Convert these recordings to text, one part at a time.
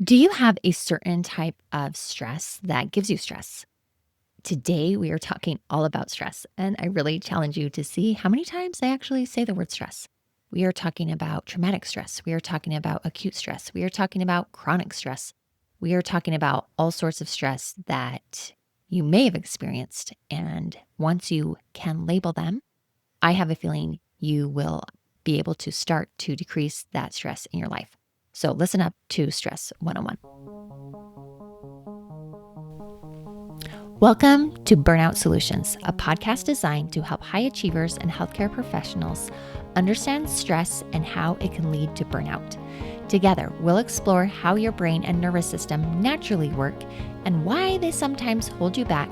Do you have a certain type of stress that gives you stress? Today, we are talking all about stress, and I really challenge you to see how many times I actually say the word stress. We are talking about traumatic stress. We are talking about acute stress. We are talking about chronic stress. We are talking about all sorts of stress that you may have experienced. And once you can label them, I have a feeling you will be able to start to decrease that stress in your life. So listen up to Stress 101. Welcome to Burnout Solutions, a podcast designed to help high achievers and healthcare professionals understand stress and how it can lead to burnout. Together, we'll explore how your brain and nervous system naturally work and why they sometimes hold you back,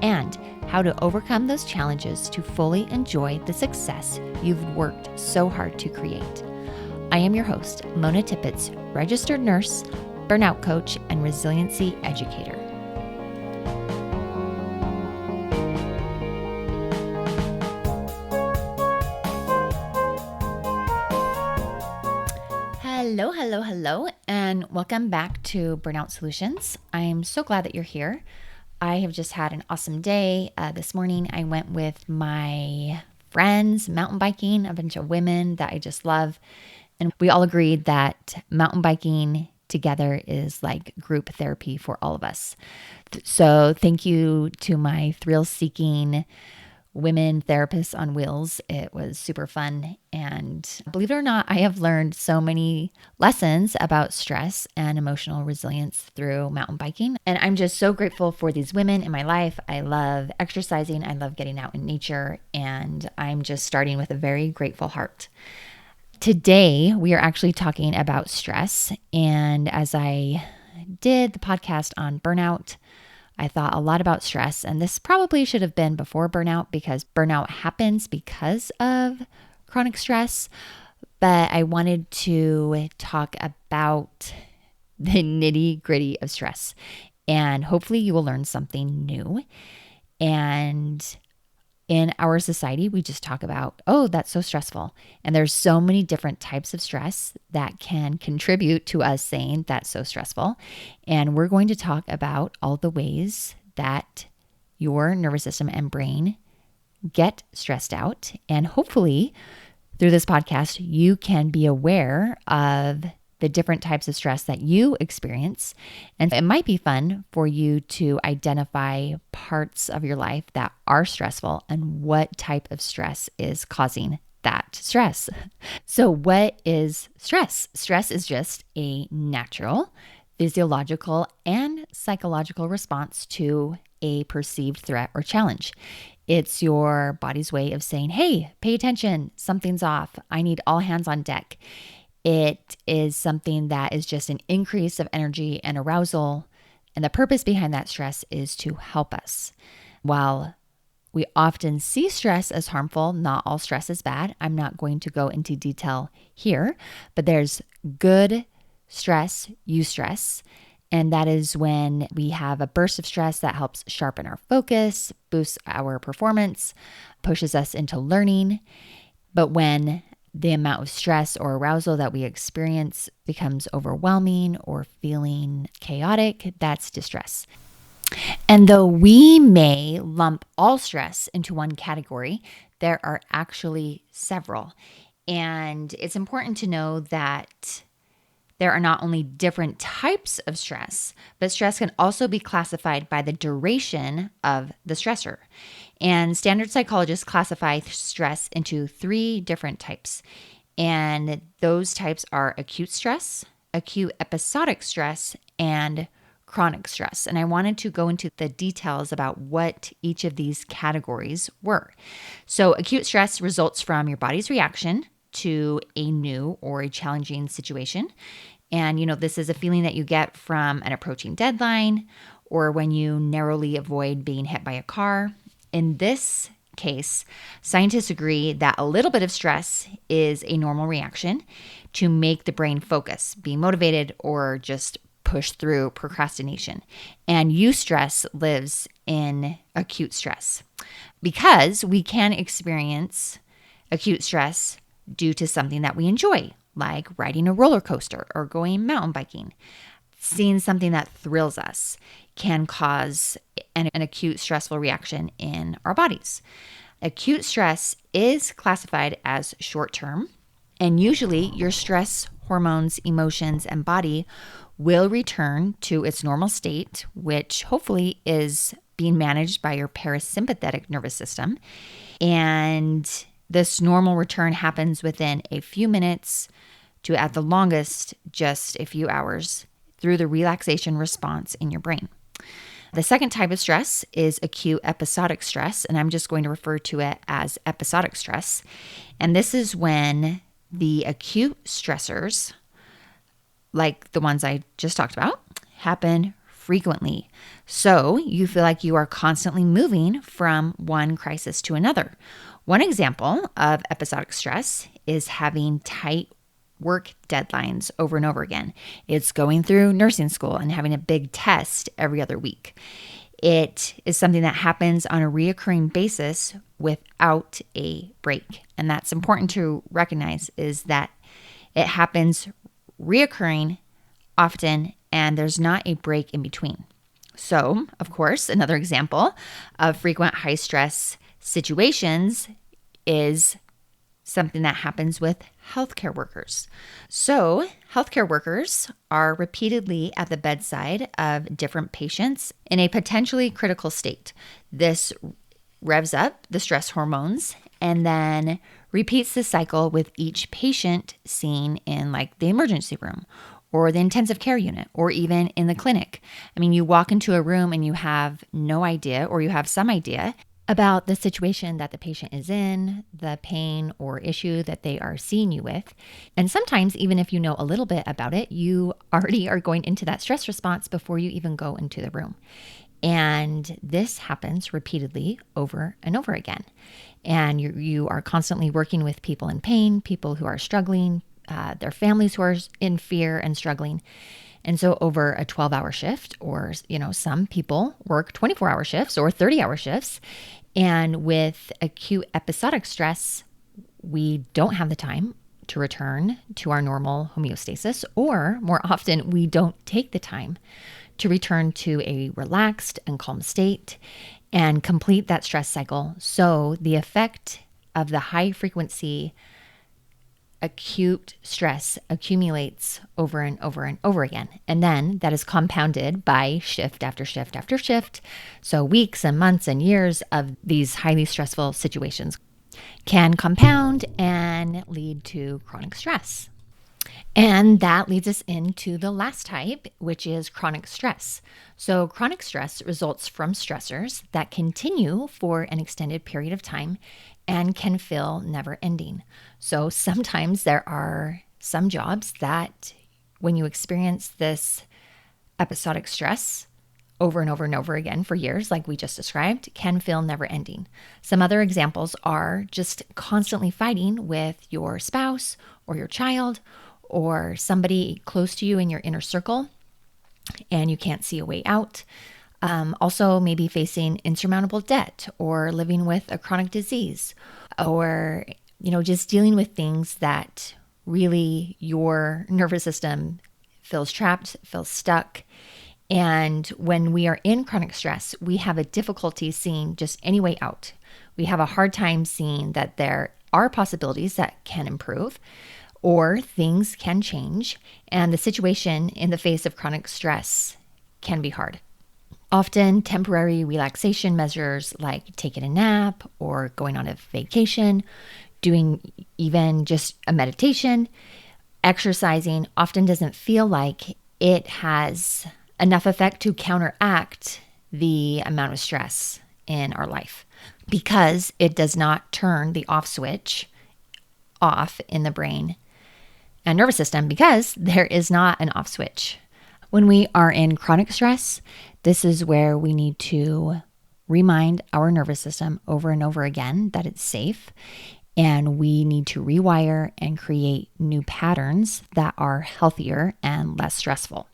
and how to overcome those challenges to fully enjoy the success you've worked so hard to create. I am your host, Mona Tippett, registered nurse, burnout coach, and resiliency educator. Hello, and welcome back to Burnout Solutions. I'm so glad that you're here. I have just had an awesome day. This morning, I went with my friends mountain biking, a bunch of women that I just love. And we all agreed that mountain biking together is like group therapy for all of us. So thank you to my thrill-seeking women therapists on wheels. It was super fun. And believe it or not, I have learned so many lessons about stress and emotional resilience through mountain biking. And I'm just so grateful for these women in my life. I love exercising. I love getting out in nature. And I'm just starting with a very grateful heart. Today, we are actually talking about stress. And as I did the podcast on burnout, I thought a lot about stress. And this probably should have been before burnout, because burnout happens because of chronic stress. But I wanted to talk about the nitty-gritty of stress. And hopefully you will learn something new. And in our society, we just talk about, oh, that's so stressful. And there's so many different types of stress that can contribute to us saying that's so stressful. And we're going to talk about all the ways that your nervous system and brain get stressed out. And hopefully through this podcast, you can be aware of the different types of stress that you experience. And it might be fun for you to identify parts of your life that are stressful and what type of stress is causing that stress. So what is stress? Stress is just a natural, physiological, and psychological response to a perceived threat or challenge. It's your body's way of saying, hey, pay attention, something's off. I need all hands on deck. It is something that is just an increase of energy and arousal. And the purpose behind that stress is to help us. While we often see stress as harmful, not all stress is bad. I'm not going to go into detail here, but there's good stress, eustress. And that is when we have a burst of stress that helps sharpen our focus, boosts our performance, pushes us into learning. But when the amount of stress or arousal that we experience becomes overwhelming or feeling chaotic, that's distress. And though we may lump all stress into one category, there are actually several. And it's important to know that there are not only different types of stress, but stress can also be classified by the duration of the stressor. And standard psychologists classify stress into 3 different types. And those types are acute stress, acute episodic stress, and chronic stress. And I wanted to go into the details about what each of these categories were. So acute stress results from your body's reaction to a new or a challenging situation. And, this is a feeling that you get from an approaching deadline or when you narrowly avoid being hit by a car. In this case, scientists agree that a little bit of stress is a normal reaction to make the brain focus, be motivated, or just push through procrastination. And eustress lives in acute stress because we can experience acute stress due to something that we enjoy, like riding a roller coaster or going mountain biking. seeing something that thrills us can cause an acute stressful reaction in our bodies. Acute stress is classified as short-term, and usually your stress hormones, emotions, and body will return to its normal state, which hopefully is being managed by your parasympathetic nervous system. And this normal return happens within a few minutes to, at the longest, just a few hours through the relaxation response in your brain. The second type of stress is acute episodic stress, and I'm just going to refer to it as episodic stress. And this is when the acute stressors, like the ones I just talked about, happen frequently. So you feel like you are constantly moving from one crisis to another. One example of episodic stress is having tight work deadlines over and over again. It's going through nursing school and having a big test every other week. It is something that happens on a reoccurring basis without a break. And that's important to recognize, is that it happens reoccurring often and there's not a break in between. So, of course, another example of frequent high stress situations is something that happens with healthcare workers. So, healthcare workers are repeatedly at the bedside of different patients in a potentially critical state. This revs up the stress hormones and then repeats the cycle with each patient seen in like the emergency room or the intensive care unit or even in the clinic. I mean, you walk into a room and you have no idea, or you have some idea about the situation that the patient is in, the pain or issue that they are seeing you with. And sometimes, even if you know a little bit about it, you already are going into that stress response before you even go into the room. And this happens repeatedly over and over again. And you are constantly working with people in pain, people who are struggling, their families who are in fear and struggling. And so over a 12-hour shift, or, some people work 24-hour shifts or 30-hour shifts. And with acute episodic stress, we don't have the time to return to our normal homeostasis, or more often, we don't take the time to return to a relaxed and calm state and complete that stress cycle. So the effect of the high frequency acute stress accumulates over and over and over again. And then that is compounded by shift after shift after shift. So weeks and months and years of these highly stressful situations can compound and lead to chronic stress. And that leads us into the last type, which is chronic stress. So chronic stress results from stressors that continue for an extended period of time and can feel never ending. So sometimes there are some jobs that when you experience this episodic stress over and over and over again for years, like we just described, can feel never ending. Some other examples are just constantly fighting with your spouse or your child or somebody close to you in your inner circle, and you can't see a way out. Also, maybe facing insurmountable debt or living with a chronic disease, or, just dealing with things that really your nervous system feels trapped, feels stuck. And when we are in chronic stress, we have a difficulty seeing just any way out. We have a hard time seeing that there are possibilities that can improve or things can change. And the situation in the face of chronic stress can be hard. Often temporary relaxation measures like taking a nap or going on a vacation, doing even just a meditation, exercising often doesn't feel like it has enough effect to counteract the amount of stress in our life, because it does not turn the off switch off in the brain and nervous system, because there is not an off switch. When we are in chronic stress, this is where we need to remind our nervous system over and over again that it's safe, and we need to rewire and create new patterns that are healthier and less stressful.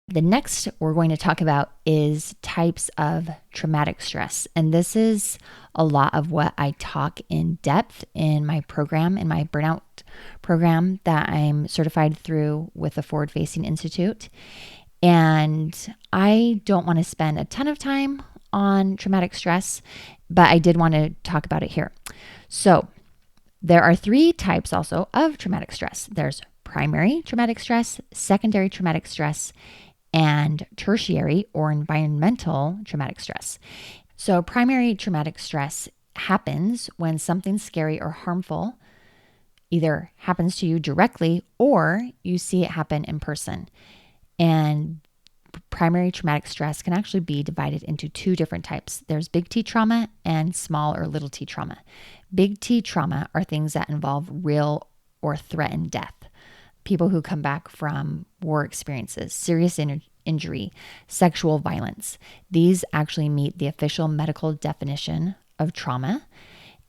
The next we're going to talk about is types of traumatic stress. And this is a lot of what I talk in depth in my program, in my burnout program that I'm certified through with the Forward Facing Institute. And I don't want to spend a ton of time on traumatic stress, but I did want to talk about it here. So there are 3 types also of traumatic stress. There's primary traumatic stress, secondary traumatic stress, and tertiary or environmental traumatic stress. So primary traumatic stress happens when something scary or harmful either happens to you directly or you see it happen in person. And primary traumatic stress can actually be divided into 2 different types. There's big T trauma and small or little t trauma. Big T trauma are things that involve real or threatened death. People who come back from war experiences, serious injury, sexual violence. These actually meet the official medical definition of trauma.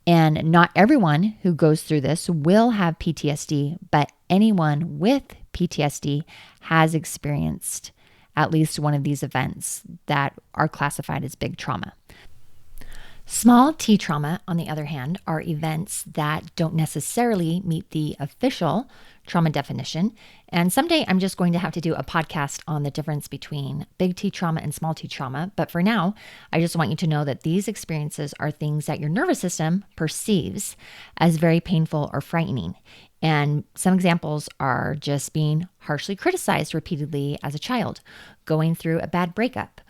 And not everyone who goes through this will have PTSD, but anyone with PTSD has experienced at least one of these events that are classified as big trauma. Small T trauma, on the other hand, are events that don't necessarily meet the official trauma definition. And someday I'm just going to have to do a podcast on the difference between big T trauma and small T trauma. But for now, I just want you to know that these experiences are things that your nervous system perceives as very painful or frightening. And some examples are just being harshly criticized repeatedly as a child, going through a bad breakup,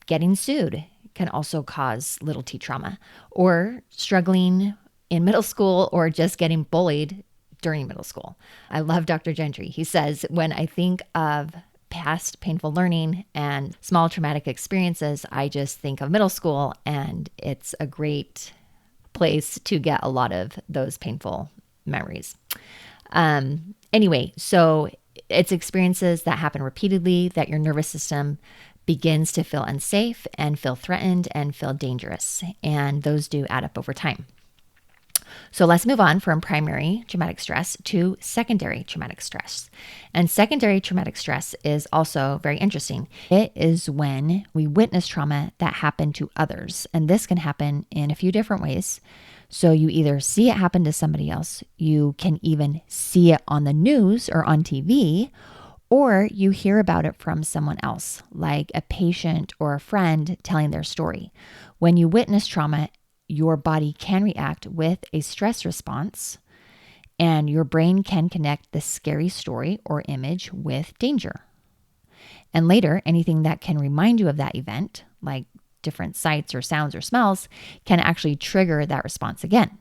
getting sued can also cause little T trauma, or struggling in middle school or just getting bullied during middle school. I love Dr. Gentry. He says, when I think of past painful learning and small traumatic experiences, I just think of middle school, and it's a great place to get a lot of those painful memories. Anyway, so it's experiences that happen repeatedly that your nervous system begins to feel unsafe and feel threatened and feel dangerous. And those do add up over time. So let's move on from primary traumatic stress to secondary traumatic stress. And secondary traumatic stress is also very interesting. It is when we witness trauma that happened to others. And this can happen in a few different ways. So you either see it happen to somebody else, you can even see it on the news or on TV, or you hear about it from someone else, like a patient or a friend telling their story. When you witness trauma, your body can react with a stress response, and your brain can connect the scary story or image with danger. And later, anything that can remind you of that event, like different sights or sounds or smells, can actually trigger that response again.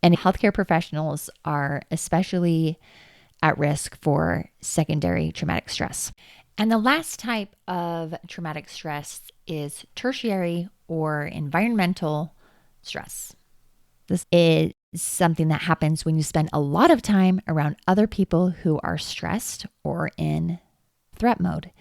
And healthcare professionals are especially at risk for secondary traumatic stress. And the last type of traumatic stress is tertiary or environmental stress. This is something that happens when you spend a lot of time around other people who are stressed or in threat mode.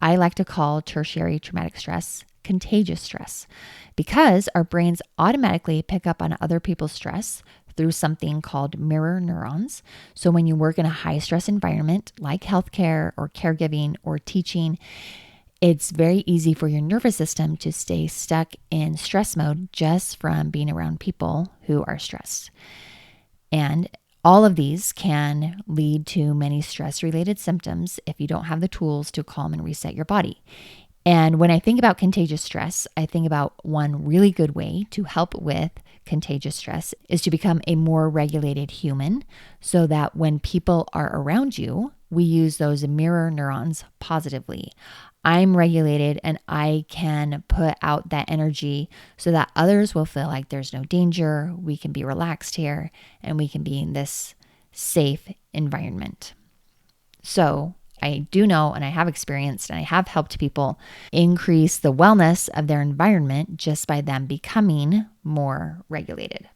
I like to call tertiary traumatic stress contagious stress because our brains automatically pick up on other people's stress through something called mirror neurons. So when you work in a high stress environment like healthcare or caregiving or teaching, it's very easy for your nervous system to stay stuck in stress mode just from being around people who are stressed. And all of these can lead to many stress-related symptoms if you don't have the tools to calm and reset your body. And when I think about contagious stress, I think about one really good way to help with contagious stress is to become a more regulated human so that when people are around you, we use those mirror neurons positively. I'm regulated and I can put out that energy so that others will feel like there's no danger. We can be relaxed here and we can be in this safe environment. So I do know, and I have experienced, and I have helped people increase the wellness of their environment just by them becoming more regulated.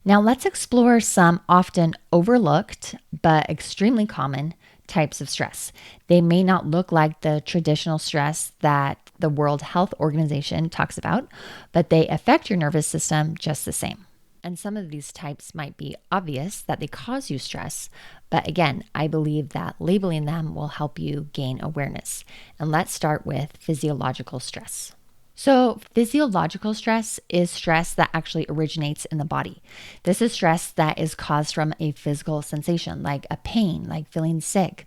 Now let's explore some often overlooked but extremely common types of stress. They may not look like the traditional stress that the World Health Organization talks about, but they affect your nervous system just the same. And some of these types might be obvious that they cause you stress. But again, I believe that labeling them will help you gain awareness. And let's start with physiological stress. So physiological stress is stress that actually originates in the body. This is stress that is caused from a physical sensation, like a pain, like feeling sick,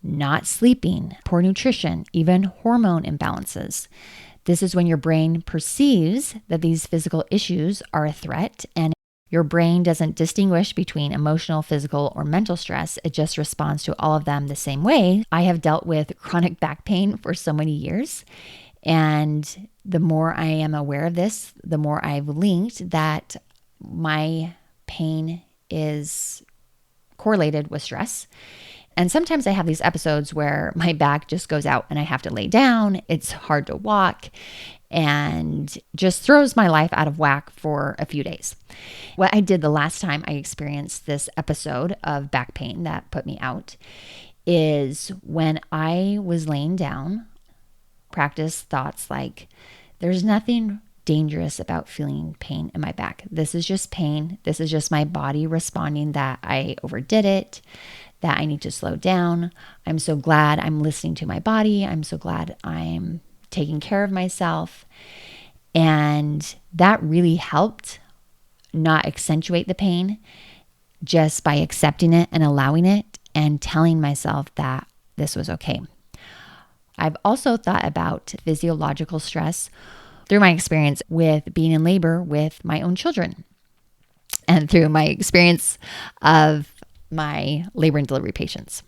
not sleeping, poor nutrition, even hormone imbalances. This is when your brain perceives that these physical issues are a threat, and your brain doesn't distinguish between emotional, physical, or mental stress. It just responds to all of them the same way. I have dealt with chronic back pain for so many years. And the more I am aware of this, the more I've linked that my pain is correlated with stress. And sometimes I have these episodes where my back just goes out and I have to lay down. It's hard to walk and just throws my life out of whack for a few days. What I did the last time I experienced this episode of back pain that put me out is when I was laying down, practice thoughts like, there's nothing dangerous about feeling pain in my back. This is just pain. This is just my body responding that I overdid it, that I need to slow down. I'm so glad I'm listening to my body. I'm so glad I'm taking care of myself. And that really helped not accentuate the pain just by accepting it and allowing it and telling myself that this was okay. I've also thought about physiological stress through my experience with being in labor with my own children and through my experience of my labor and delivery patients.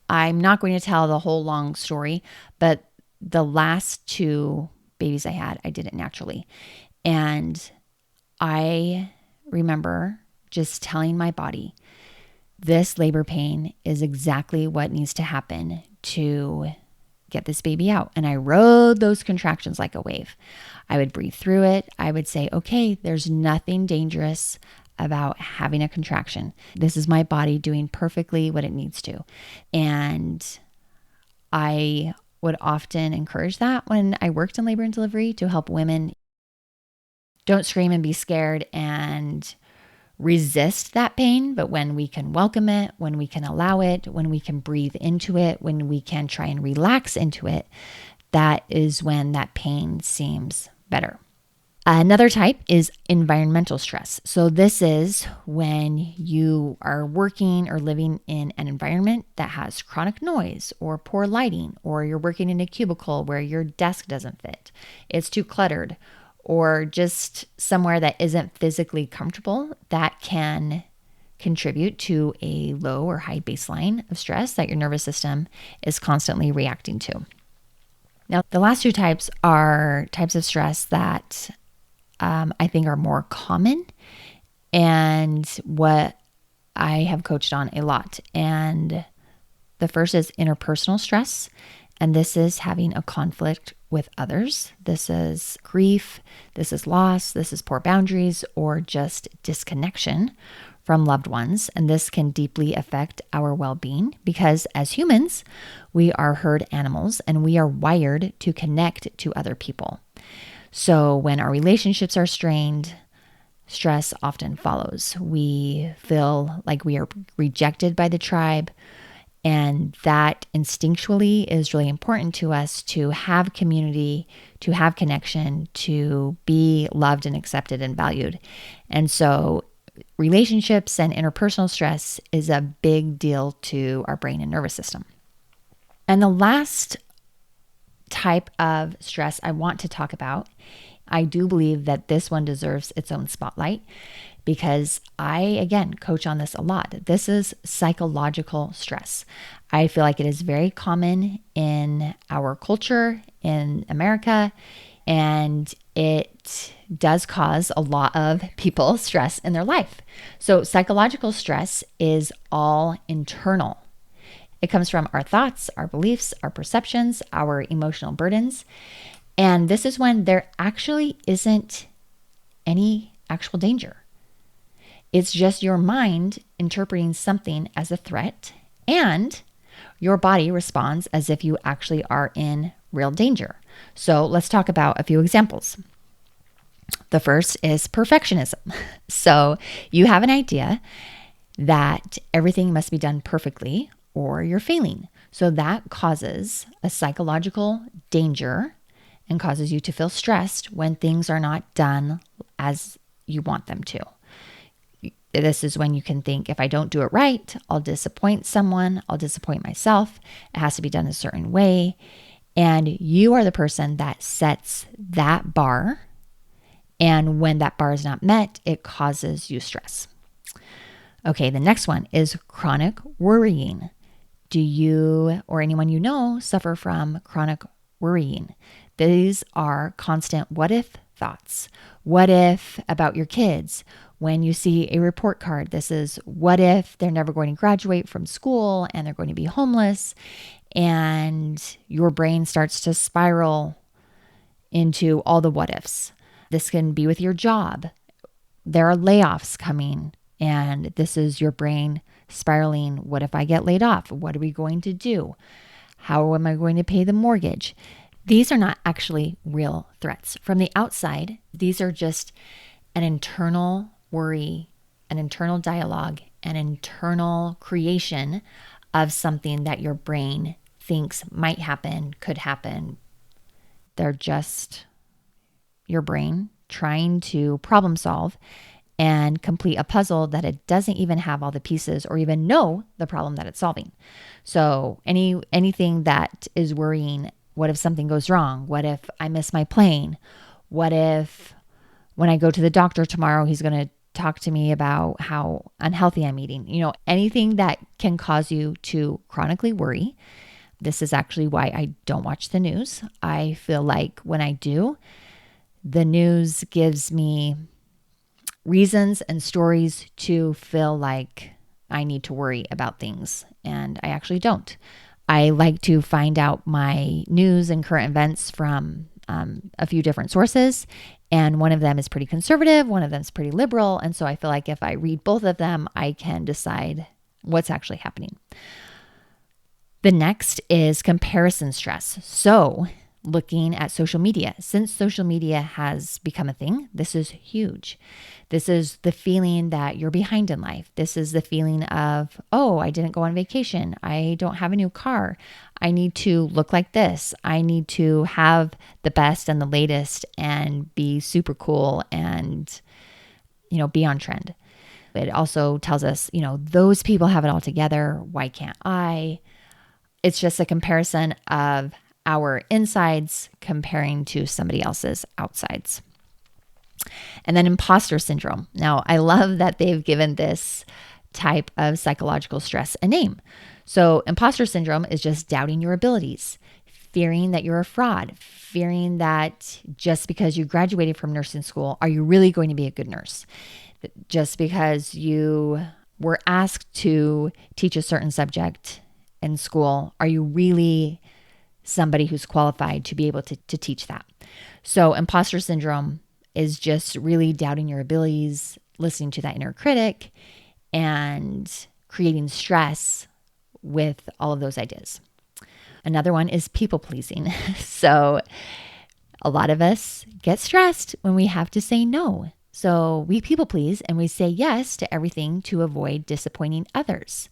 I'm not going to tell the whole long story, but the last 2 babies I had, I did it naturally. And I remember just telling my body, this labor pain is exactly what needs to happen to get this baby out. And I rode those contractions like a wave. I would breathe through it. I would say, okay, there's nothing dangerous about having a contraction. This is my body doing perfectly what it needs to. And I would often encourage that when I worked in labor and delivery to help women. Don't scream and be scared and resist that pain, but when we can welcome it, when we can allow it, when we can breathe into it, when we can try and relax into it, that is when that pain seems better. Another type is environmental stress. So this is when you are working or living in an environment that has chronic noise or poor lighting, or you're working in a cubicle where your desk doesn't fit, it's too cluttered, or just somewhere that isn't physically comfortable. That can contribute to a low or high baseline of stress that your nervous system is constantly reacting to. Now, the last 2 types are types of stress that I think are more common and what I have coached on a lot. And the first is interpersonal stress. And this is having a conflict with others. This is grief, this is loss, this is poor boundaries, or just disconnection from loved ones. And this can deeply affect our well-being because as humans, we are herd animals and we are wired to connect to other people. So when our relationships are strained, stress often follows. We feel like we are rejected by the tribe. And that instinctually is really important to us to have community, to have connection, to be loved and accepted and valued. And so relationships and interpersonal stress is a big deal to our brain and nervous system. And the last type of stress I want to talk about, I do believe that this one deserves its own spotlight because I, again, coach on this a lot. This is psychological stress. I feel like it is very common in our culture in America, and it does cause a lot of people stress in their life. So psychological stress is all internal. It comes from our thoughts, our beliefs, our perceptions, our emotional burdens. And this is when there actually isn't any actual danger. It's just your mind interpreting something as a threat, and your body responds as if you actually are in real danger. So let's talk about a few examples. The first is perfectionism. So you have an idea that everything must be done perfectly or you're failing. So that causes a psychological danger and causes you to feel stressed when things are not done as you want them to. This is when you can think, if I don't do it right, I'll disappoint someone, I'll disappoint myself. It has to be done a certain way. And you are the person that sets that bar. And when that bar is not met, it causes you stress. Okay, the next one is chronic worrying. Do you or anyone you know suffer from chronic worrying? These are constant what if thoughts. What if about your kids? When you see a report card, this is what if they're never going to graduate from school and they're going to be homeless, and your brain starts to spiral into all the what ifs. This can be with your job. There are layoffs coming, and this is your brain spiraling. What if I get laid off? What are we going to do? How am I going to pay the mortgage? These are not actually real threats. From the outside, these are just an internal worry, an internal dialogue, an internal creation of something that your brain thinks might happen, could happen. They're just your brain trying to problem solve and complete a puzzle that it doesn't even have all the pieces or even know the problem that it's solving. So anything that is worrying, what if something goes wrong? What if I miss my plane? What if when I go to the doctor tomorrow, he's going to talk to me about how unhealthy I'm eating? Anything that can cause you to chronically worry. This is actually why I don't watch the news. I feel like when I do, the news gives me reasons and stories to feel like I need to worry about things, and I actually don't. I like to find out my news and current events from a few different sources, and one of them is pretty conservative, one of them is pretty liberal, and so I feel like if I read both of them, I can decide what's actually happening. The next is comparison stress. So looking at social media. Since social media has become a thing, this is huge. This is the feeling that you're behind in life. This is the feeling of, oh, I didn't go on vacation. I don't have a new car. I need to look like this. I need to have the best and the latest and be super cool and, be on trend. It also tells us, those people have it all together. Why can't I? It's just a comparison of our insides comparing to somebody else's outsides. And then imposter syndrome. Now, I love that they've given this type of psychological stress a name. So imposter syndrome is just doubting your abilities, fearing that you're a fraud, fearing that just because you graduated from nursing school, are you really going to be a good nurse? Just because you were asked to teach a certain subject in school, are you really somebody who's qualified to be able to teach that? So imposter syndrome is just really doubting your abilities, listening to that inner critic, and creating stress with all of those ideas. Another one is people pleasing. So a lot of us get stressed when we have to say no. So we people please and we say yes to everything to avoid disappointing others.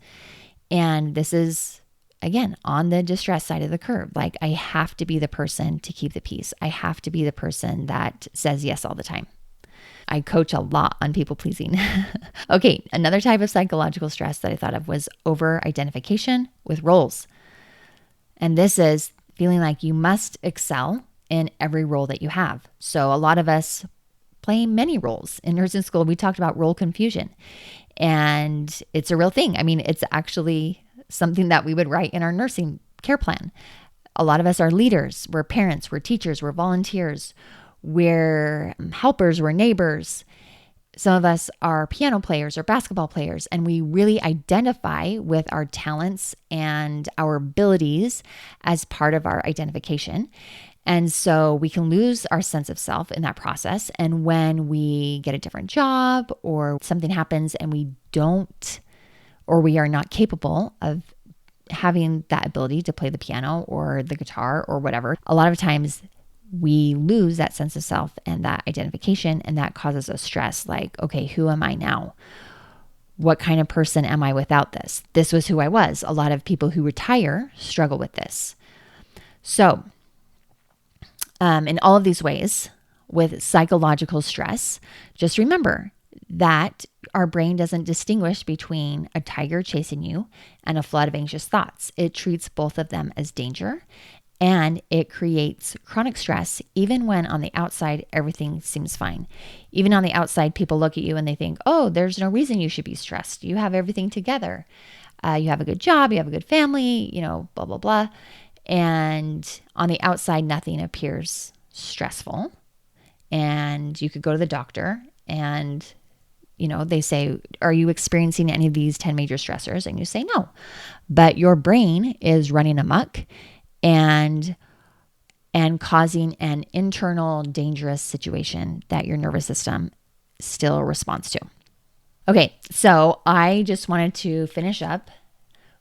And this is, again, on the distress side of the curve. Like, I have to be the person to keep the peace. I have to be the person that says yes all the time. I coach a lot on people pleasing. Okay, another type of psychological stress that I thought of was over-identification with roles. And this is feeling like you must excel in every role that you have. So a lot of us play many roles. In nursing school, we talked about role confusion. And it's a real thing. I mean, it's actually something that we would write in our nursing care plan. A lot of us are leaders. We're parents. We're teachers. We're volunteers. We're helpers. We're neighbors. Some of us are piano players or basketball players, and we really identify with our talents and our abilities as part of our identification. And so we can lose our sense of self in that process. And when we get a different job or something happens and we don't, or we are not capable of having that ability to play the piano or the guitar or whatever, a lot of times we lose that sense of self and that identification, and that causes us stress. Like, okay, who am I now? What kind of person am I without this? This was who I was. A lot of people who retire struggle with this. So, in all of these ways, with psychological stress, just remember that our brain doesn't distinguish between a tiger chasing you and a flood of anxious thoughts. It treats both of them as danger, and it creates chronic stress even when on the outside everything seems fine. Even on the outside, people look at you and they think, oh, there's no reason you should be stressed. You have everything together. You have a good job, you have a good family, blah, blah, blah. And on the outside, nothing appears stressful. And you could go to the doctor and, they say, are you experiencing any of these 10 major stressors? And you say no. But your brain is running amok and causing an internal dangerous situation that your nervous system still responds to. Okay, so I just wanted to finish up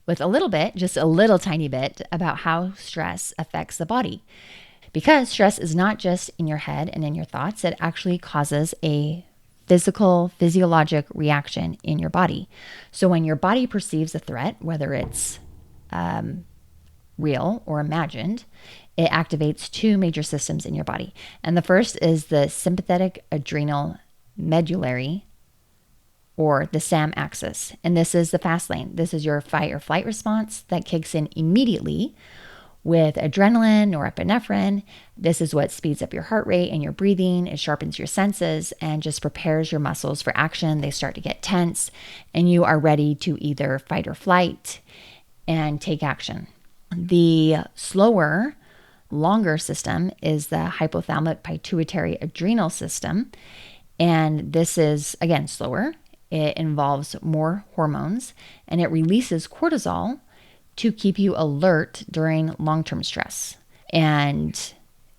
with a little bit, just a little tiny bit, about how stress affects the body. Because stress is not just in your head and in your thoughts, it actually causes a physiologic reaction in your body. So when your body perceives a threat, whether it's real or imagined, it activates two major systems in your body. And the first is the sympathetic adrenal medullary, or the SAM axis. And this is the fast lane. This is your fight or flight response that kicks in immediately with adrenaline or epinephrine. This is what speeds up your heart rate and your breathing. It sharpens your senses and just prepares your muscles for action. They start to get tense and you are ready to either fight or flight and take action. The slower, longer system is the hypothalamic pituitary adrenal system. And this is, again, slower. It involves more hormones and it releases cortisol to keep you alert during long-term stress. And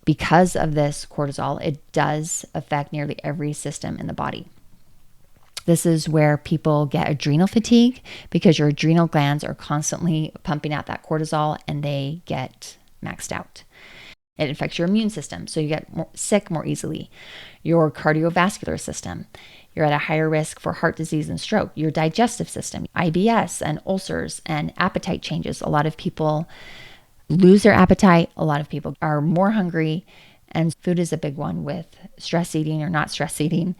because of this cortisol, it does affect nearly every system in the body. This is where people get adrenal fatigue because your adrenal glands are constantly pumping out that cortisol and they get maxed out. It affects your immune system, so you get sick more easily. Your cardiovascular system, you're at a higher risk for heart disease and stroke. Your digestive system, IBS and ulcers and appetite changes. A lot of people lose their appetite. A lot of people are more hungry. And food is a big one with stress eating or not stress eating.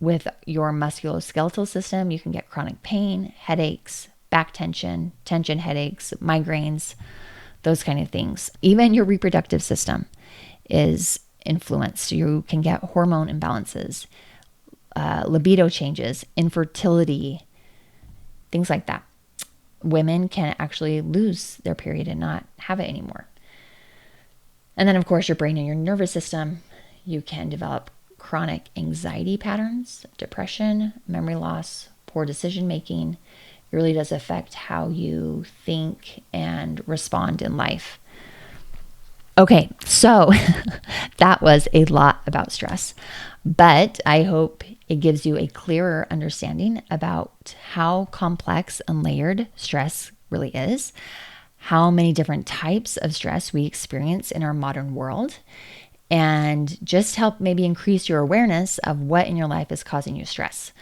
With your musculoskeletal system, you can get chronic pain, headaches, back tension headaches, migraines, those kind of things. Even your reproductive system is influenced. You can get hormone imbalances, libido changes, infertility, things like that. Women can actually lose their period and not have it anymore. And then, of course, your brain and your nervous system, you can develop chronic anxiety patterns, depression, memory loss, poor decision making. It really does affect how you think and respond in life. Okay, so that was a lot about stress, but I hope it gives you a clearer understanding about how complex and layered stress really is, how many different types of stress we experience in our modern world, and just help maybe increase your awareness of what in your life is causing you stress.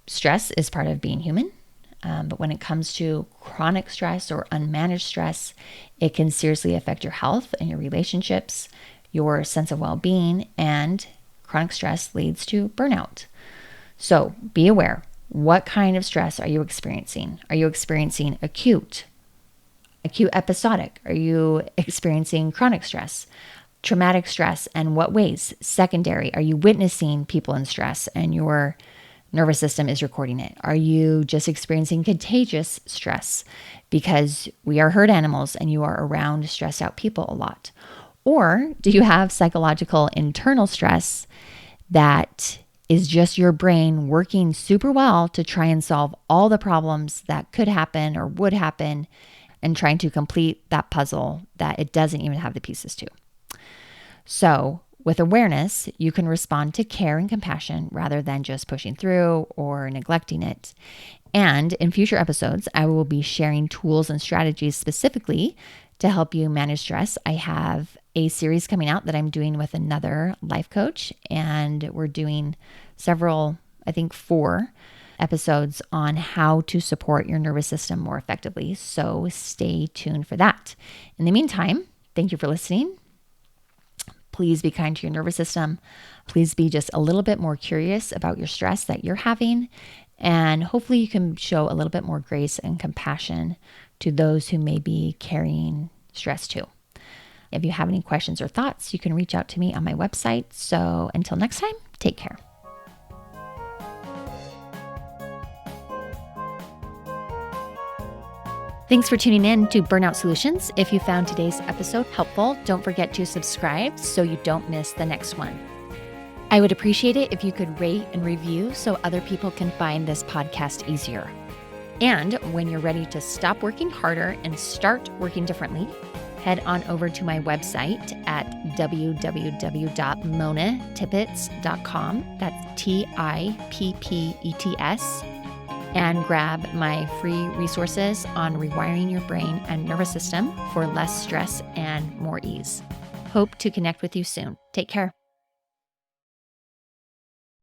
Stress is part of being human. But when it comes to chronic stress or unmanaged stress, it can seriously affect your health and your relationships, your sense of well-being, and chronic stress leads to burnout. So be aware. What kind of stress are you experiencing? Are you experiencing acute episodic? Are you experiencing chronic stress? Traumatic stress, and what ways? Secondary, are you witnessing people in stress and your nervous system is recording it? Are you just experiencing contagious stress because we are herd animals and you are around stressed out people a lot? Or do you have psychological internal stress that is just your brain working super well to try and solve all the problems that could happen or would happen and trying to complete that puzzle that it doesn't even have the pieces to? So with awareness, you can respond to care and compassion rather than just pushing through or neglecting it. And in future episodes, I will be sharing tools and strategies specifically to help you manage stress. I have a series coming out that I'm doing with another life coach, and we're doing several, I think 4 episodes on how to support your nervous system more effectively. So stay tuned for that. In the meantime, thank you for listening. Please be kind to your nervous system. Please be just a little bit more curious about your stress that you're having. And hopefully you can show a little bit more grace and compassion to those who may be carrying stress too. If you have any questions or thoughts, you can reach out to me on my website. So until next time, take care. Thanks for tuning in to Burnout Solutions. If you found today's episode helpful, don't forget to subscribe so you don't miss the next one. I would appreciate it if you could rate and review so other people can find this podcast easier. And when you're ready to stop working harder and start working differently, head on over to my website at www.monatippets.com. That's TIPPETS. And grab my free resources on rewiring your brain and nervous system for less stress and more ease. Hope to connect with you soon. Take care.